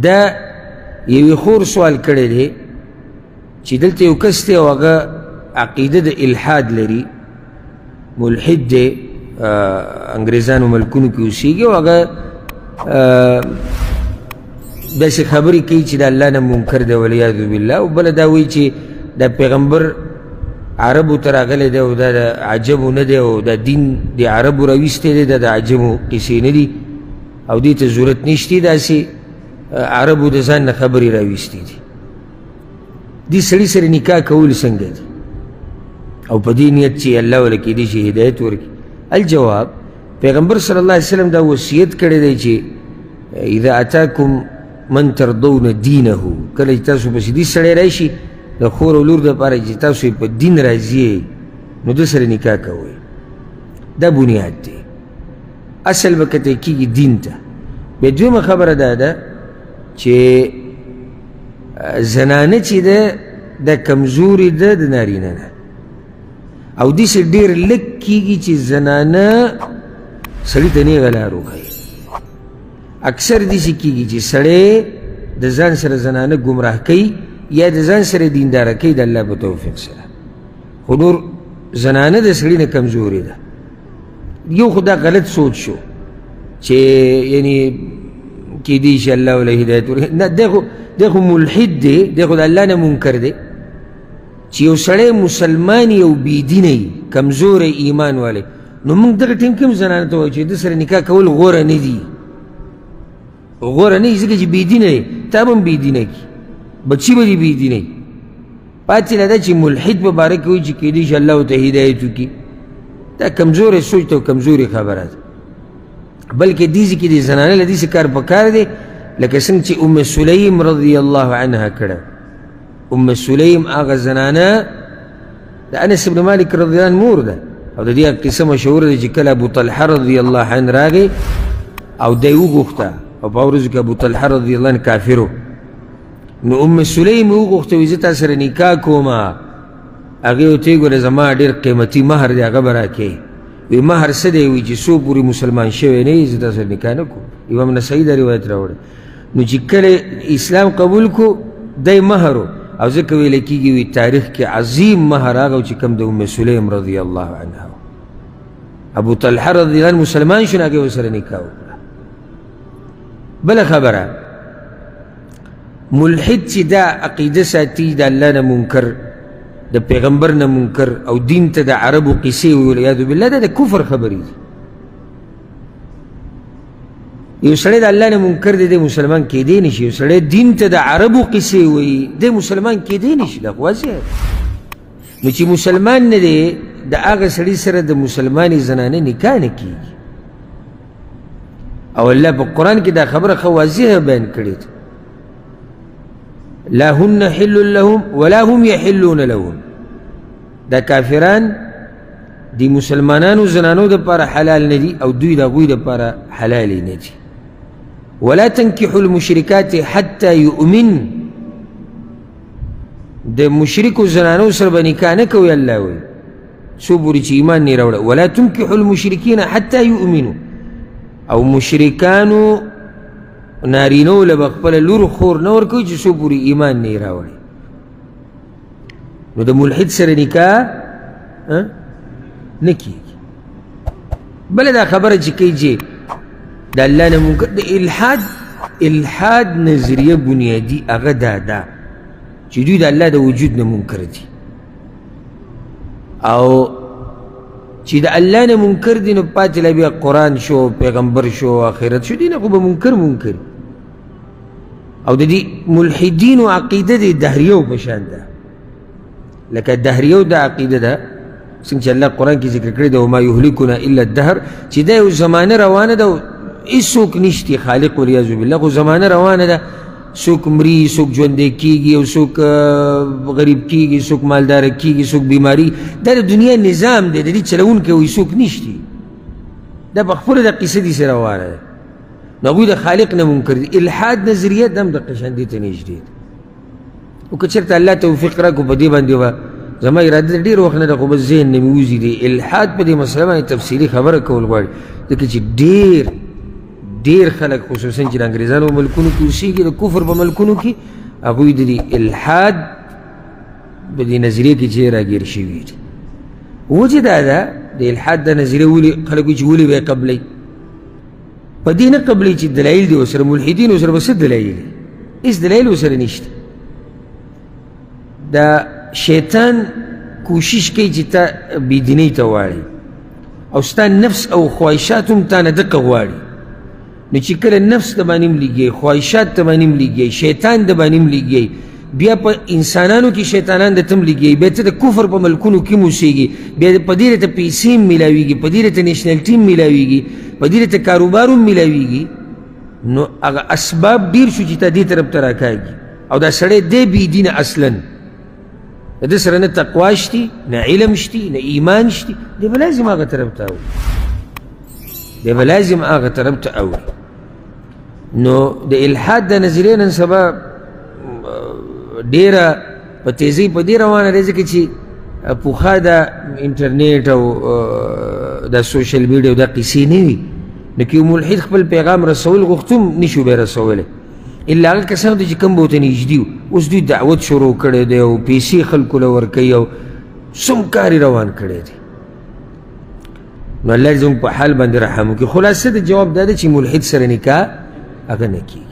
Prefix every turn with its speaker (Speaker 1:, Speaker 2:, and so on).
Speaker 1: دا یوی خور سوال کړی دی چې دلته یو کس دی او هغه عقیده د الحاد لري، ملحد دی، انګریزانو ملکونو کې اوسیږي او هغه داسې خبرې کوي چې د الله نه منکر دی والعیاذ بالله، او بله دا وایي چې دا پیغمبر عربو ته راغلی دی او دا د عجمو نه دی او دا دین د عربو راویستی دی، دا د عجمو قصې نه دي او دې ته ضرورت نشتی، داسې عربو د ځان نه خبرې راویستې دي. دې سړي سره نکاح کول څنګه دي او په دې نیت چې الله وله کېدای شي هدایت ورکړي؟ الجواب، پیغمبر صلی الله علیه وسلم دا وصیت کړی دی چې اذا اتاکم من ترضون دینه، کله چې تاسو پسې دې سړی راشي د خور او لور دپاره چې تاسو یې په دین راضي نو ده سره نکاح کوئ. دا بنیاد دی، اصل به کتی کېږي دین ته. بیا دویمه خبره دا ده چې زنانه چې ده دا کمزوري ده د نارینه نه، او داسې ډېر لږ کېږي چې زنانه سړي ته نیغه لار وښایي. اکثر داسې کېږي چې سړی د ځان سره زنانه ګمراه کوي یا د ځان سره دینداره کوي د الله په توفیق سره، خو نور زنانه د سړي نه کمزوري ده. یو خو دا غلط سوچ شو چې یعنی کېدای شي الله وله هدایت ورکړي، نه دی خو ملحد دی، دی خو د الله نه منکر دی. چې یو سړی مسلمان یو بېدینه وي، کمزوری ایمان والی، نو موږ دغه ټیم کې هم زنانه ته وایو چې ده سره نکاح کول غوره نه دي، غوره نه دي ځکه چې بېدینه دی، تا به هم بېدینه کړي، بچي به دې بېدینه وي. پاتې له ده چې ملحد په باره کې وایي چې کېدای شي الله ورته هدایت وکړي، دا کمزوری سوچ ته او کمزوري خبره ده. بلکې دې ځای کې د زنانه له داسې کار پکار دی لکه څنګه چې ام سلیم رضی الله عنها کړه. ام سلیم هغه زنانه د انس بن مالک رضی الله عنه مور ده، او د دې قصه مشهوره ده چې کله ابو طلحه رضی الله عنه راغی او دی وغوښته، او په هغه ورځو کې ابو طلحه رضی الله عنه کافر و، نو ام سلیم وغوښته وایي زه تا سره نکاح کومه. هغې ورته ویې ګوره زما ډېر قیمتي مهر دی هغه به راکوې. وی مهر څه دی؟ وایي چې څو پورې مسلمان شوی نه یې زه تا سره نکاح نه کوم. امام نسایي دا روایت راوړی. نو چې کله اسلام قبول کو دی مهر و، او ځکه ویلی کېږي وي تاریخ کې عظیم مهر هغه چې کوم د ام سلیم رضی الله عنها. ابو طلحه رضی الله عنه مسلمان شو، نو هغې ورسره نکاح وکړه. بله خبره، ملحد چې دا عقیده ساتي د الله نه منکر، د پیغمبر نه منکر، او دین ته د عربو قصې وایي والعیاذ بالله، دا د کفر خبرې دي. یو سړی د الله نه منکر دی، دی مسلمان کېدی نه شي. یو سړی دین ته د عربو قصې وایي، دی مسلمان کېدی نه شي. دا خو واضح دی. نو چې مسلمان نه دی، د هغه سړي سره د مسلمانې زنانه نکاح نه کېږي. او الله په قرآن کې دا خبره ښه واضحه بیان کړې ده، لا هن حل لهم ولا هم يحلون لهم. دا کافران دی مسلمانانو زنانو دپاره حلال نه دي او دوی د هغوی دپاره حلال نه دي. ولا تنکحوا المشرکات حتی یؤمن، د مشرکو زنانو سره به نکاح نه کوئ، الله وایي څو پورې چې ایمان نه راوړه. ولا تنکحوا المشرکین حتی یؤمنوا، او مشرکانو نارینو له به خپله لور خور نه ورکوي چې څو پورې ایمان نه یې راوړي. نو د ملحد سره نکاح نه کېږي. بله دا خبره چې کوي چې د الله نه منکر، د الحاد نظریه بنیادي هغه دا ده چې دوی د الله د وجود نه منکر دي، او چې د الله نه منکر دي نو پاتې له بیا قرآن شو، پیغمبر شو، آخرت شو، دي نه خو به منکر. او د دې ملحدینو عقیده د دهریو په شان ده، لکه دهریو دا عقیده ده څنګه چې الله قرآن کې ذکر کړی ده وما یهلکنا الا الدهر، چې دا یو زمانه روانه ده، هېڅوک نشتی خالق والعیاذ بالله، خو زمانه روانه ده، څوک مري، څوک ژوندی کېږي، او څوک غریب کېږي، څوک مالداره کېږي، څوک بیماري. دا د دنیا نظام دی، د دې چلونکی وایي څوک نشتی. دا په خپله د قصه دې سره روانه ده. نو هغوی د خالق نه منکر دي. الحاد نظریه د هم دقه شان دې ته نږدې ده. او که چېرته الله توفیق راکړو په دې باندې به زما اراده ډېر وخت نه ده، خو بس ذهن نه مې وځي. د الحاد په دې مسله باندې تفصیلي خبره کول غواړي، ځکه چې ډېر ډېر خلک خصوصا چې د انګریزانو په ملکونو کې اوسېږي د کفر په ملکونو کې هغوی د الحاد په دې نظریې کې چې راګیر شوي دي. وجه دا ده د الحاد دا نظریه ولې خلک وایي چې ولې به یې قبلوي؟ په دې نه قبلوي چې دلایل دي ورسره، ملحدین ورسره به څه دلایل دي؟ هېڅ دلایل ورسره نشته. دا شیطان کوشش کوي چې تا بېدینۍ ته واړي او ستا نفس او خواهشات هم تا نه دقه غواړي. نو چې کله نفس د باندې هم لګیږي، خواهشات د باندې هم لګیږي، شیطان د باندې هم لګیږي، بیا په انسانانو کې شیطانان د ته هم لګیږي، بیا ته د کفر په ملکونو کې هم اوسېږي، بیا په دې ته پیسې هم میلاویږي، په دې ته نیشنلټي هم میلاویږي، په دې ته کاروبار هم میلاویږي. نو هغه اسباب ډېر شو چې تا دې طرف ته راکاږي او دا سړی دی بېدینه اصلاً، د ده سره نه تقوا شتي، نه علم شتي، نه ایمان شتي، دی به لازم هغه طرف ته اوړي، دی به لازم هغه طرف ته اوړي. نو د الحاد د نظریې نن سبا ډېره په تیزۍ په دې روانه دی ځکه چې پخوا د انټرنیټ او د سوشل میډیا او دا قیسې نه وي، نو که یو ملحد خپل پیغام رسول غوښت هم نشو بیا رسولی، الا هغه کسانو ته چې کوم به ورته نږدې وو. اوس دوی دعوت شروع کړی دی او پیسې خلکو له ورکوي او څوم کار یې روان کړی دی. نو الله دې زموږ په حال باندې رحم وکړي. خلاصه د جواب دا ده چې ملحد سره نکاح هغه نه کېږي.